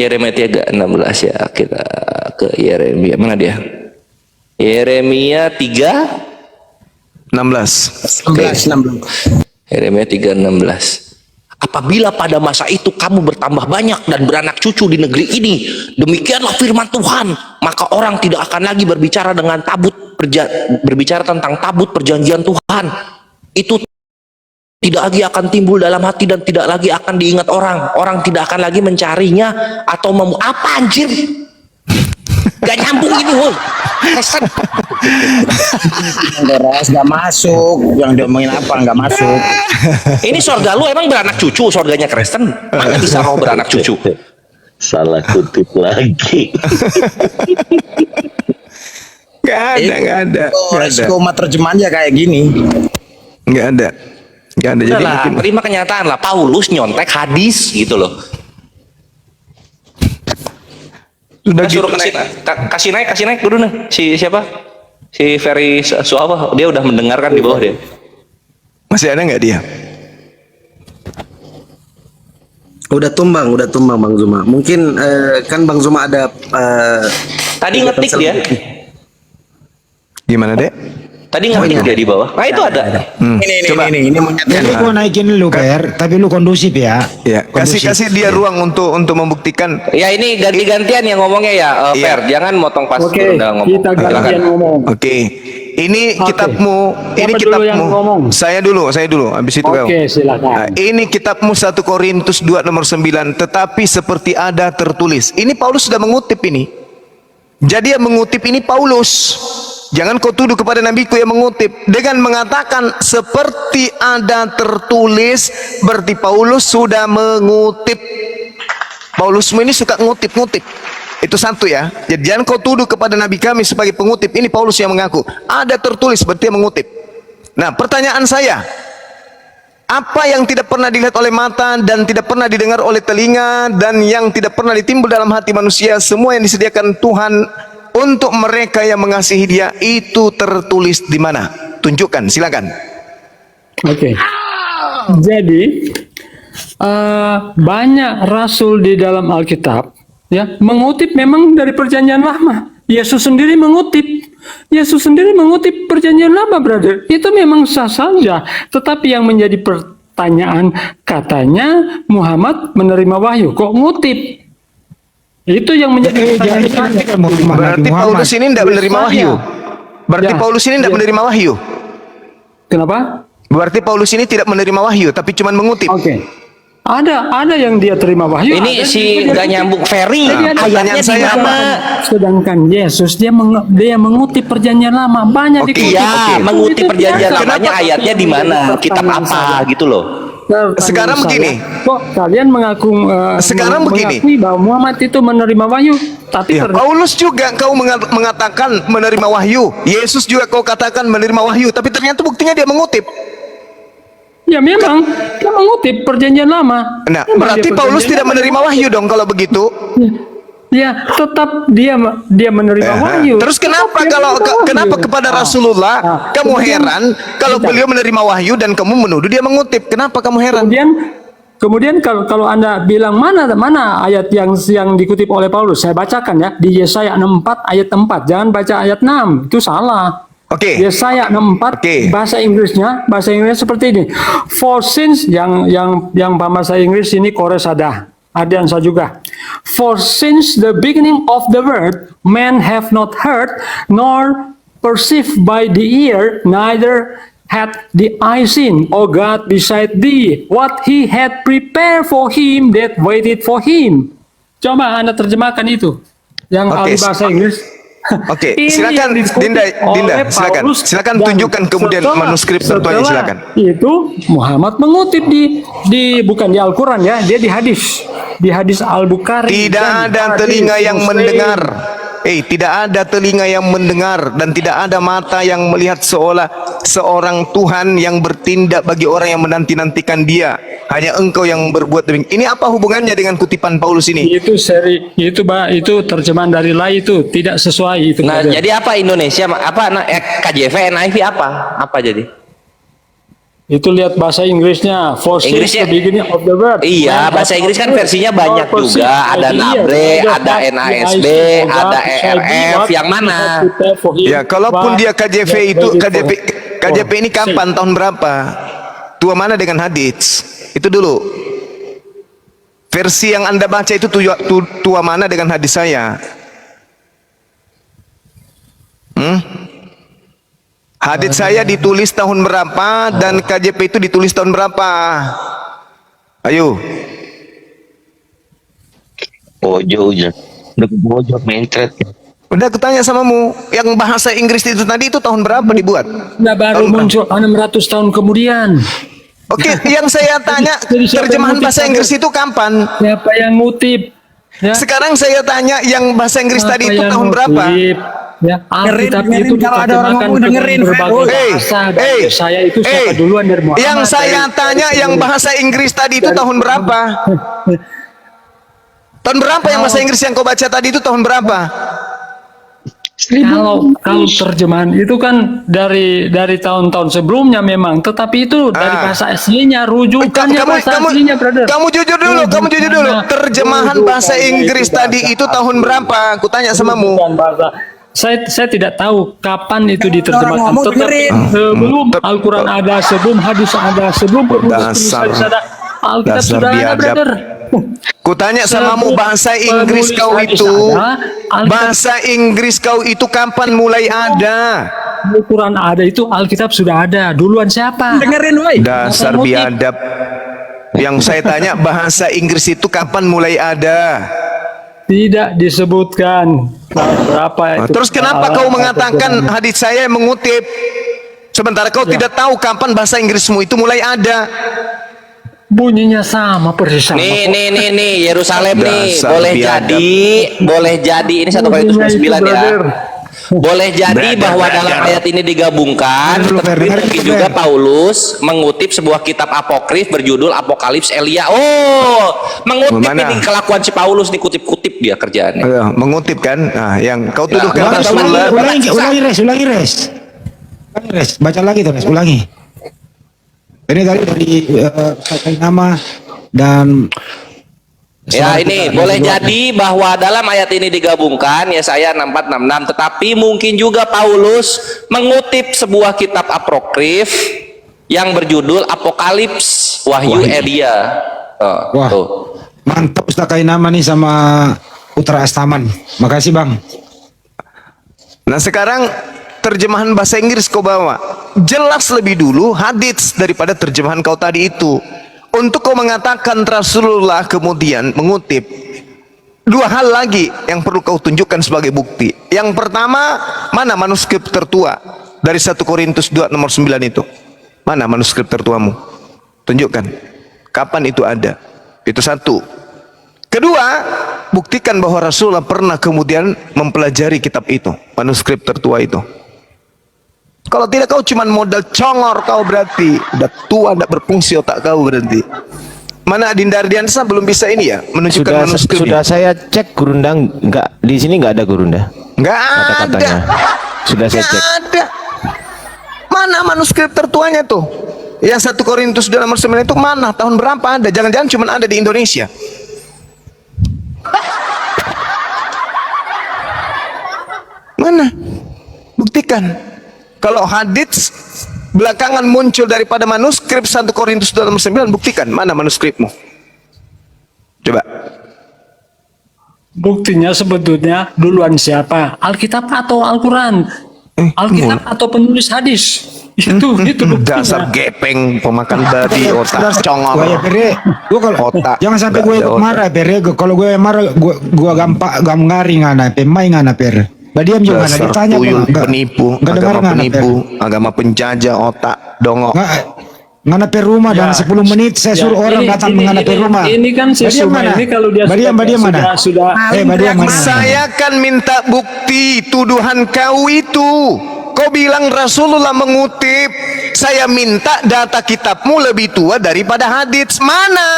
Yeremia 3:16 ya. Kita ke Yeremia. Mana dia? Yeremia 3:16. Oke. Yeremia 3:16. Apabila pada masa itu kamu bertambah banyak dan beranak cucu di negeri ini, demikianlah firman Tuhan, maka orang tidak akan lagi berbicara dengan berbicara tentang tabut perjanjian Tuhan. Itu tidak lagi akan timbul dalam hati dan tidak lagi akan diingat orang. Orang tidak akan lagi mencarinya atau apa anjir? Gak nyambung ini, woi. Kesan. Gak masuk. Yang diomongin apa gak masuk. Ini sorga lu emang beranak cucu, sorganya Kristen. Mana bisa mau beranak cucu? Salah kutip lagi. Gak ada. Skema terjemahannya kayak gini. Gak ada. Jadi lah, terima kenyataan lah. Paulus nyontek hadis gitu loh. Sudah Suruh gitu, kasih naik dulu nih. Siapa? Si Ferry Suapa, dia udah mendengarkan di bawah dia. Masih ada nggak dia? Udah tumbang Bang Zuma. Mungkin kan Bang Zuma ada Tadi ngetik dia. Gimana, Dek? Tadi ngetik dia di bawah. Nah, itu ada. Ini mengingatkan. Lu gua naikin lu Per, tapi lu kondusif ya. Ya, kasih dia ruang untuk membuktikan. Ya ini ganti-gantian yang ngomongnya ya, Fer. Jangan motong pas udah ngomong. Kita gantian ngomong. Oke. Ini kitabmu, ini Siapa dulu yang ngomong? Saya dulu. Habis itu kau. Oke, silakan. Nah, ini kitabmu 1 Korintus 2:9. Tetapi seperti ada tertulis. Ini Paulus sudah mengutip ini. Jadi yang mengutip ini Paulus. Jangan kau tuduh kepada nabiku yang mengutip dengan mengatakan seperti ada tertulis, berarti Paulus sudah mengutip. Paulus ini suka ngutip. Itu satu ya. Jadi jangan kau tuduh kepada nabi kami sebagai pengutip. Ini Paulus yang mengaku. Ada tertulis berarti yang mengutip. Nah, pertanyaan saya, apa yang tidak pernah dilihat oleh mata dan tidak pernah didengar oleh telinga dan yang tidak pernah ditimbul dalam hati manusia, semua yang disediakan Tuhan untuk mereka yang mengasihi Dia, itu tertulis di mana? Tunjukkan, silakan. Oke. Jadi banyak rasul di dalam Alkitab ya mengutip memang dari Perjanjian Lama. Yesus sendiri mengutip Perjanjian Lama, brother. Itu memang sah saja. Tetapi yang menjadi pertanyaan, katanya Muhammad menerima wahyu, kok ngutip? Itu yang menjadi pertanyaan. Berarti Paulus ini tidak menerima wahyu. Berarti Paulus ini tidak menerima wahyu. Kenapa? Berarti Paulus ini tidak menerima wahyu, tapi cuma mengutip. Oke. Ada yang dia terima wahyu. Ini si gak nyambung Ferry. Ayatnya di mana? Sedangkan Yesus dia mengutip Perjanjian Lama, banyak dikutip. Iya, mengutip Perjanjian Lamanya ayatnya di mana? Kitab apa gitu loh. Sekarang begini. Kok kalian mengakui bahwa Muhammad itu menerima wahyu, tapi Ya, Paulus juga kau mengatakan menerima wahyu. Yesus juga kau katakan menerima wahyu, tapi ternyata buktinya dia mengutip. ya memang dia mengutip Perjanjian Lama. Nah, Memang berarti dia Paulus Perjanjian tidak Lama. menerima wahyu dong kalau begitu. Ya, tetap dia menerima wahyu. Terus kenapa Tetap dia kalau menerima kenapa wahyu. kepada Rasulullah kamu kemudian- heran kalau beliau menerima wahyu dan kamu menuduh dia mengutip? Kenapa kamu heran? Kemudian kalau Anda bilang mana ayat yang dikutip oleh Paulus, saya bacakan ya, di Yesaya 64 ayat 4. Jangan baca ayat 6, itu salah. Oke. Yesaya 64 bahasa Inggrisnya seperti ini. For since yang bahasa Inggris ini Koresada. Adiansa juga. For since the beginning of the world, men have not heard, nor perceived by the ear, neither had the eye seen, O God, beside thee, what he had prepared for him that waited for him. Coba Anda terjemahkan itu. Yang ahli bahasa Inggris. Oke, Ini silakan yang dikutip Dinda, oleh silakan. Paulus, Silakan dan tunjukkan kemudian manuskrip tertuanya, silakan. Itu Muhammad mengutip di bukan di Al-Qur'an ya, dia di hadis Al-Bukhari. Tidak ada telinga yang mendengar. Tidak ada telinga yang mendengar dan tidak ada mata yang melihat seorang Tuhan yang bertindak bagi orang yang menanti-nantikan Dia. Hanya Engkau yang berbuat demikian. Ini apa hubungannya dengan kutipan Paulus ini? Itu terjemahan dari Lai itu tidak sesuai itu. Nah, jadi apa Indonesia? Apa KJV, NIV apa? Apa jadi? Itu lihat bahasa Inggrisnya. For since Inggrisnya- the beginning of the world. Iya, bahasa Inggris kan versinya banyak juga. Ada NABRE, ada NASB, ada ERF. Yang mana? Ya, kalaupun dia KJV itu KJP ini kapan, tahun berapa? Tua mana dengan hadits? Itu dulu. Versi yang Anda baca itu tua mana dengan hadis saya? Hadits saya ditulis tahun berapa dan KJP itu ditulis tahun berapa? Ayo. Ojo udah pojok mencret. Udah aku tanya samamu, yang bahasa Inggris itu tadi itu tahun berapa dibuat? Nah, baru muncul 600 tahun kemudian. Oke, yang saya tanya, Jadi siapa yang terjemahan ngutip bahasa tadi? Inggris itu kapan? Siapa yang ngutip? Ya. Sekarang saya tanya, yang bahasa Inggris Siapa tadi itu yang tahun ngutip? berapa? Ya, Alkitab Dengerin, itu kalau ada orang diterjemahkan ngomong, ke dengerin, berbagai Hey, bahasa. Dan hey, saya itu siapa hey. duluan dari Muhammad. Yang saya tanya, yang bahasa Inggris tadi itu tahun berapa? Tahun berapa yang bahasa Inggris yang kau baca tadi itu tahun berapa? Kalau terjemahan itu kan dari tahun-tahun sebelumnya memang, tetapi itu dari bahasa aslinya, rujukannya bahasa aslinya, brother. Kamu jujur dulu, terjemahan bahasa Inggris tadi itu tahun berapa? Aku tanya samamu. Rujukan bahasa. Saya tidak tahu kapan itu diterjemahkan. Orang ngomong, Tetapi dengerin. sebelum Al-Quran ada, sebelum hadis ada, sebelum Dasar- hadis ada, Alkitab dasar sudah ada, biadab. brother. Kutanya samamu, bahasa Inggris kau itu, bahasa Inggris kau itu kapan mulai ada? Al-Quran ada itu, Alkitab sudah ada. Duluan siapa? Dengerin, woi. Dasar biadab. Yang saya tanya, bahasa Inggris itu kapan mulai ada? Tidak disebutkan berapa itu. Terus kenapa kau mengatakan hadis saya yang mengutip, sementara kau tidak tahu kapan bahasa Inggrismu itu mulai ada? Bunyinya sama, persis sama. Nih, Yerusalem nih, Dasar biadab. boleh jadi ini 1 Korintus 9 ya. Boleh jadi bahwa dalam ayat ini digabungkan, tetapi mungkin juga Paulus mengutip sebuah kitab apokrif berjudul Apokalips Elia. Oh, mengutip Mana? ini kelakuan si Paulus, dikutip-kutip dia kerjaannya. Mengutip kan? Nah, yang kau tuduhkan Nah, Rasulullah. Ulangi res. Baca lagi tuh res, ulangi. Ini dari nama dan Ya ini boleh jadi bahwa dalam ayat ini digabungkan Yesaya 6466, tetapi mungkin juga Paulus mengutip sebuah kitab apokrif yang berjudul Apokalips Wahyu Elia. Wah. Tuh. Mantap Ustaz Kain nama nih sama Putra Astaman. Makasih Bang. Nah sekarang terjemahan bahasa Inggris kau bawa. Jelas lebih dulu hadits daripada terjemahan kau tadi itu. Untuk kau mengatakan Rasulullah kemudian mengutip, dua hal lagi yang perlu kau tunjukkan sebagai bukti. Yang pertama, mana manuskrip tertua dari 1 Korintus 2 nomor 9 itu? Mana manuskrip tertuamu? Tunjukkan. Kapan itu ada? Itu satu. Kedua, buktikan bahwa Rasulullah pernah kemudian mempelajari kitab itu, manuskrip tertua itu. Kalau tidak kau cuma modal congor kau berarti. Udah tua, tidak berfungsi otak kau berarti. Mana Dinda Ardiansa belum bisa ini ya menunjukkan manuskrip. Sudah saya cek Gurunda, enggak di sini enggak ada Gurunda. Enggak ada. Kata-katanya. Sudah saya Nggak cek. ada. Mana manuskrip tertuanya tuh? Yang 1 Korintus 2 nomor 9 itu mana? Tahun berapa ada? Jangan-jangan cuma ada di Indonesia. Mana? Buktikan. Kalau hadits belakangan muncul daripada manuskrip 1 Korintus 2 nomor 9, buktikan mana manuskripmu. Coba. Buktinya sebetulnya duluan siapa? Alkitab atau Al-Quran? Alkitab atau penulis hadis? Itu buktinya. Dasar gepeng, pemakan babi, otak congor. Gue ya Pere, gue kalau Otak. jangan sampai gue Nggak ada otak. marah Pere. Kalau gue marah, gue gampang ngana, pemain ngana Pere. Badiam juga ngana Dasar ditanya tuyul, nggak- penipu, nggak dengar agama ngana penipu, Pere. agama penjajah, otak, dongok. Ngana per rumah dan 10 menit saya suruh orang datang mengana per rumah. Ini kan si Badiam Suma mana? ini kalau dia Badiam mana? sudah Badiam mana? Saya kan minta bukti tuduhan kau itu. Kau bilang Rasulullah mengutip. Saya minta data kitabmu lebih tua daripada hadits. Mana?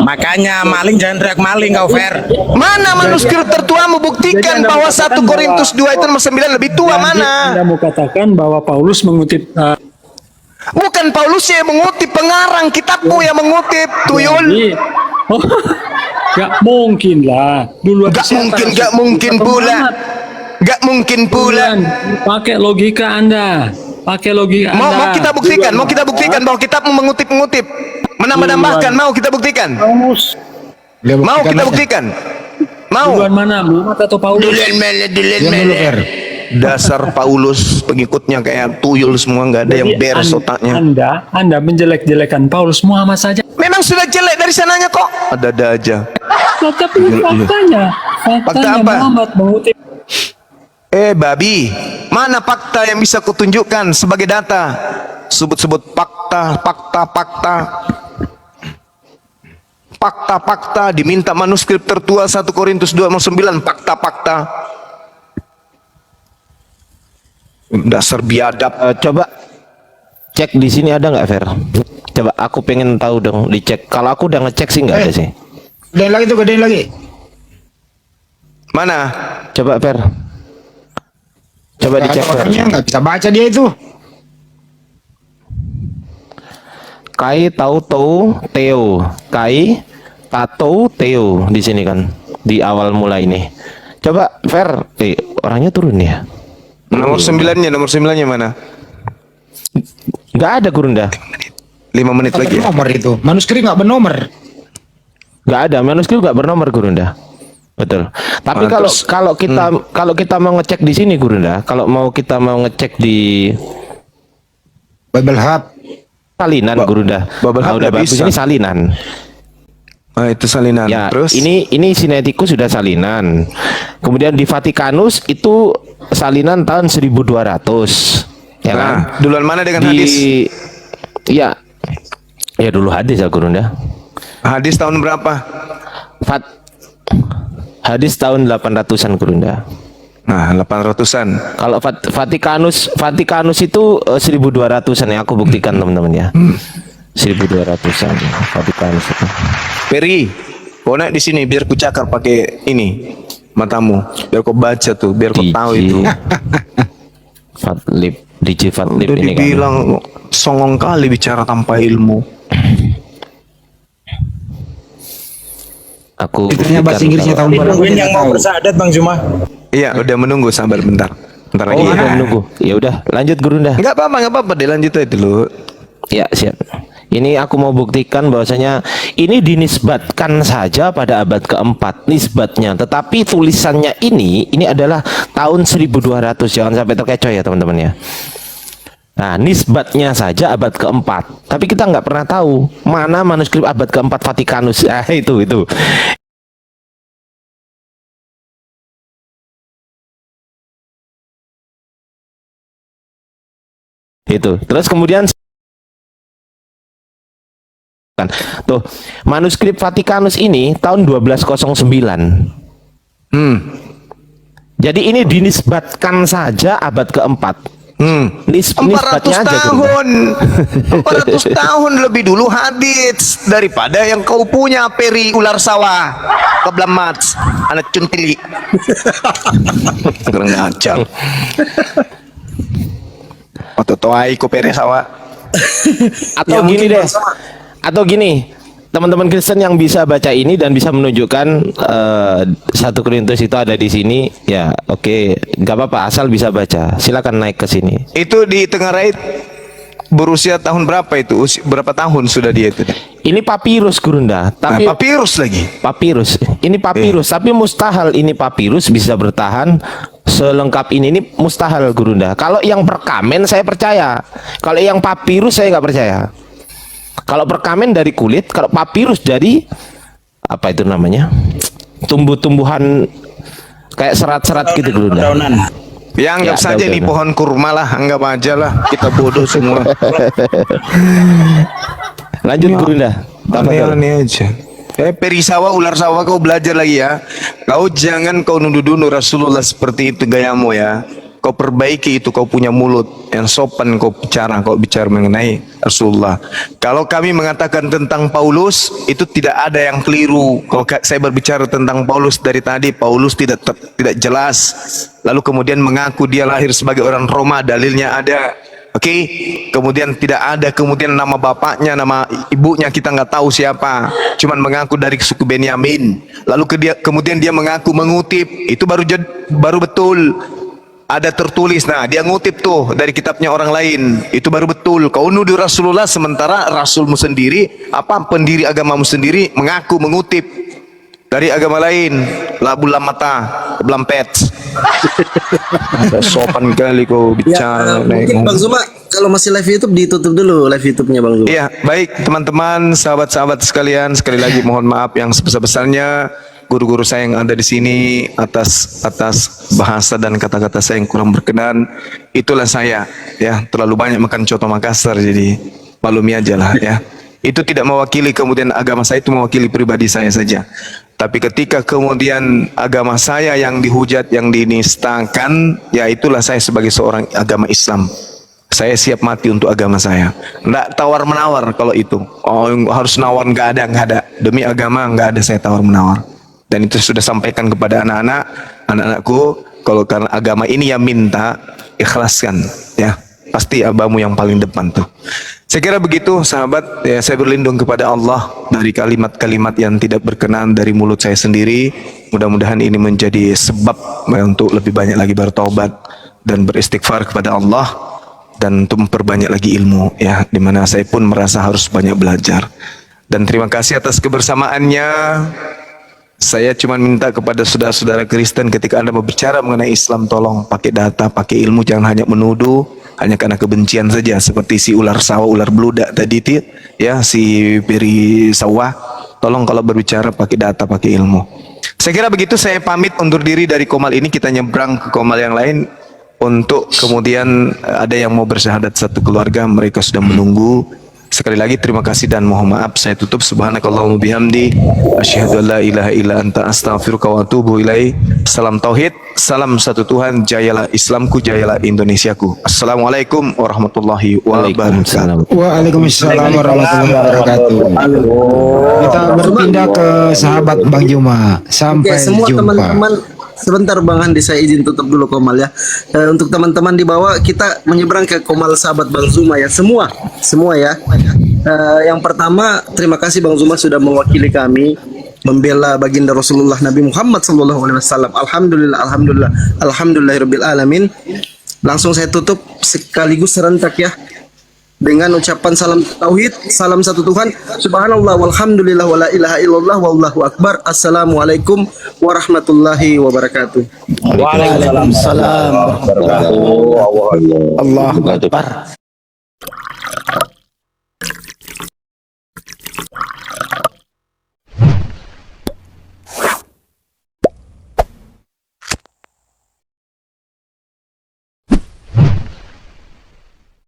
Makanya maling jangan teriak maling kau Fer. Mana manuskrip tertua membuktikan Jadi Anda bahwa mengatakan 1 Korintus 2 itu nomor 9 lebih tua? Jadi Mana? Anda mau katakan bahwa Paulus mengutip Bukan Paulus yang mengutip, pengarang kitabmu yang mengutip, tuyul. jadi, oh, gak mungkin lah. Duluan Gak siapa? mungkin, gak mungkin pula. Gak mungkin pula. Duluan, pakai logika Anda. Pakai logika Mau Anda. kita buktikan, Duluan. mau kita buktikan bahwa kitabmu mengutip-ngutip, menambah-nambahkan, mau kita buktikan. Paulus. Mau kita buktikan. Mau. Duluan mana? Muhammad atau Paulus? Dulen mele, dulen Diam dulu mele. Fer. Dasar Paulus, pengikutnya kayak tuyul semua, nggak ada yang Jadi beres otaknya. Anda menjelek-jelekan Paulus, Muhammad saja. Memang sudah jelek dari sananya kok. Ada-ada aja. Nah, tapi faktanya, Fakta apa? Muhammad mengutip Babi, mana fakta yang bisa kutunjukkan sebagai data? Sebut-sebut fakta, diminta manuskrip tertua 1 Korintus 2 nomor 9, fakta. Dasar biadab. Coba cek di sini ada nggak, Fer? Coba aku pengen tahu dong, dicek. Kalau aku udah ngecek sih nggak ada sih. Gedein lagi tuh, gedein lagi. Mana? Coba, Fer. Coba dicek, Fer. Orangnya nggak bisa baca dia itu. Kai tahu Theo. Kai tahu Theo di sini kan di awal mulai ini. Coba, Fer. Orangnya turun ya. Nomor 9-nya mana? Nggak ada, Gurunda. 5 menit Nggak lagi. bernomor itu. Manuskrip nggak bernomor. Nggak ada, manuskrip nggak bernomor, Gurunda. Betul. Tapi Terus, kalau kita mau ngecek di sini, Gurunda, kalau kita mau ngecek di Bible Hub. salinan, Gurunda. Bible Hub Udah nggak bagus, bisa. ini salinan. Itu salinan. Ya, Terus ini Sinaiticus sudah salinan. Kemudian di Vatikanus itu salinan tahun 1200. Ya kan? nah, duluan mana dengan hadis? Ya dulu hadis ya, Gurunda. Hadis tahun berapa? Hadis tahun 800-an, Gurunda. Nah, 800-an. Kalau Vatikanus itu 1200-an ya, aku buktikan teman-teman ya. 1200-an Vatikanus itu. Peri, kau naik di sini biar ku cakar pakai ini matamu, biar kau baca tuh, biar kau tahu itu. DJ Fatlib Udah ini kan. dibilang songong kali bicara tanpa ilmu. Aku Itunya bahasa Inggrisnya tahun berapa? Nungguin dia yang nggak mau tahu. bersahadat Bang Zuma. Iya, udah menunggu, sabar bentar. Bentar lagi. Oh, udah menunggu. Ya udah, lanjut, Gurunda. Enggak apa-apa, dilanjut aja dulu. Ya, siap. Ini aku mau buktikan bahwasanya ini dinisbatkan saja pada abad keempat nisbatnya, tetapi tulisannya ini adalah tahun 1200. Jangan sampai terkecoh ya, teman-teman ya. Nah, nisbatnya saja abad keempat, tapi kita nggak pernah tahu mana manuskrip abad keempat Vatikanus. Itu. Itu. Terus kemudian tuh manuskrip Vatikanus ini tahun 1209. Jadi ini dinisbatkan saja abad keempat. 400 Nisbatnya aja, tahun 400 tahun lebih dulu hadits daripada yang kau punya, Peri ular sawah keblamat anak cuntili. Kurang ajar. Atau toai ko Peri sawah. Atau Ya, gini mungkin deh. Atau gini, teman-teman Kristen yang bisa baca ini dan bisa menunjukkan 1 Korintus itu ada di sini, ya oke, nggak apa-apa, asal bisa baca. Silakan naik ke sini. Itu di Tengah Rait berusia tahun berapa itu? Berapa tahun sudah dia itu? Ini papirus, Gurunda. Tapi Papirus lagi. papirus. Ini papirus, tapi mustahil ini papirus bisa bertahan selengkap ini. Ini mustahil, Gurunda. Kalau yang perkamen saya percaya. Kalau yang papirus saya nggak percaya. Kalau perkamen dari kulit, kalau papirus dari apa itu namanya? Tumbuh-tumbuhan kayak serat-serat gitu, Gurunda. Daunan. Ya anggap Ya, saja udah, ini udah. pohon kurma lah, anggap aja lah, kita bodoh semua. Lanjut, Gurunda. Aneh-aneh aja. Peri sawah, ular sawah, kau belajar lagi ya. Kau jangan kau nuduh-nuduh Rasulullah seperti itu gayamu ya. kau perbaiki itu, kau punya mulut yang sopan, kau bicara mengenai Rasulullah. Kalau kami mengatakan tentang Paulus, itu tidak ada yang keliru. Kalau saya berbicara tentang Paulus dari tadi, Paulus tidak jelas, lalu kemudian mengaku dia lahir sebagai orang Roma, dalilnya ada. Oke, kemudian tidak ada kemudian nama bapaknya, nama ibunya kita nggak tahu siapa, cuman mengaku dari suku Benyamin. Lalu kemudian dia mengaku mengutip, itu baru betul. Ada tertulis, nah dia ngutip tuh dari kitabnya orang lain, itu baru betul. Kau nuduh Rasulullah sementara Rasulmu sendiri, pendiri agamamu sendiri mengaku mengutip dari agama lain. Labu lamata, blampet. Ada sopan kali kau bicara. Mungkin Bang Zuma kalau masih live YouTube ditutup dulu live YouTube-nya Bang Zuma. Iya, baik teman-teman, sahabat-sahabat sekalian, sekali lagi mohon maaf yang sebesar-besarnya guru-guru saya yang ada di sini atas bahasa dan kata-kata saya yang kurang berkenan. Itulah saya, ya, terlalu banyak makan coto Makassar, jadi maklumi aja lah, ya. Itu tidak mewakili kemudian agama saya, itu mewakili pribadi saya saja. Tapi ketika kemudian agama saya yang dihujat, yang dinistakan, ya itulah saya sebagai seorang agama Islam. Saya siap mati untuk agama saya. Nggak tawar-menawar kalau itu. Oh, harus nawar, nggak ada. Demi agama nggak ada saya tawar-menawar. Dan itu sudah sampaikan kepada anak-anakku, kalau karena agama ini yang minta, ikhlaskan, ya. Pasti abamu yang paling depan tuh. Saya kira begitu sahabat, ya, saya berlindung kepada Allah dari kalimat-kalimat yang tidak berkenan dari mulut saya sendiri. Mudah-mudahan ini menjadi sebab untuk lebih banyak lagi bertobat dan beristighfar kepada Allah, dan untuk memperbanyak lagi ilmu, ya, dimana saya pun merasa harus banyak belajar. Dan terima kasih atas kebersamaannya. Saya cuma minta kepada saudara-saudara Kristen, ketika Anda berbicara mengenai Islam, tolong pakai data, pakai ilmu, jangan hanya menuduh hanya karena kebencian saja, seperti si ular sawah, ular beludak tadi, ya, si peri sawah. Tolong kalau berbicara pakai data, pakai ilmu. Saya kira begitu, saya pamit undur diri dari Komal ini, kita nyebrang ke Komal yang lain untuk kemudian ada yang mau bersyahadat satu keluarga, mereka sudah menunggu. Sekali lagi terima kasih dan mohon maaf, saya tutup. Subhanakallahumma bihamdi, asyhadu an la ilaha illa anta, astaghfiruka wa atubu ilaih. Salam tauhid, salam satu Tuhan, jayalah Islamku, jayalah Indonesiaku. Assalamualaikum warahmatullahi wabarakatuh. Waalaikumsalam warahmatullahi wabarakatuh. Kita berpindah ke sahabat Bang Juma. Sampai Semua jumpa. teman-teman, sebentar Bang Andi, saya izin tutup dulu Komal, ya. Untuk teman-teman di bawah, kita menyeberang ke Komal sahabat Bang Zuma, ya. Semua ya. Yang pertama, terima kasih Bang Zuma sudah mewakili kami membela baginda Rasulullah Nabi Muhammad SAW. Alhamdulillahirabbil alamin. Langsung saya tutup sekaligus serentak, ya, dengan ucapan salam tauhid, salam satu Tuhan, subhanallah walhamdulillah wala ilaha illallah wallahu akbar. Assalamualaikum warahmatullahi wabarakatuh. Waalaikumsalam warahmatullahi wabarakatuh. Allahu Akbar.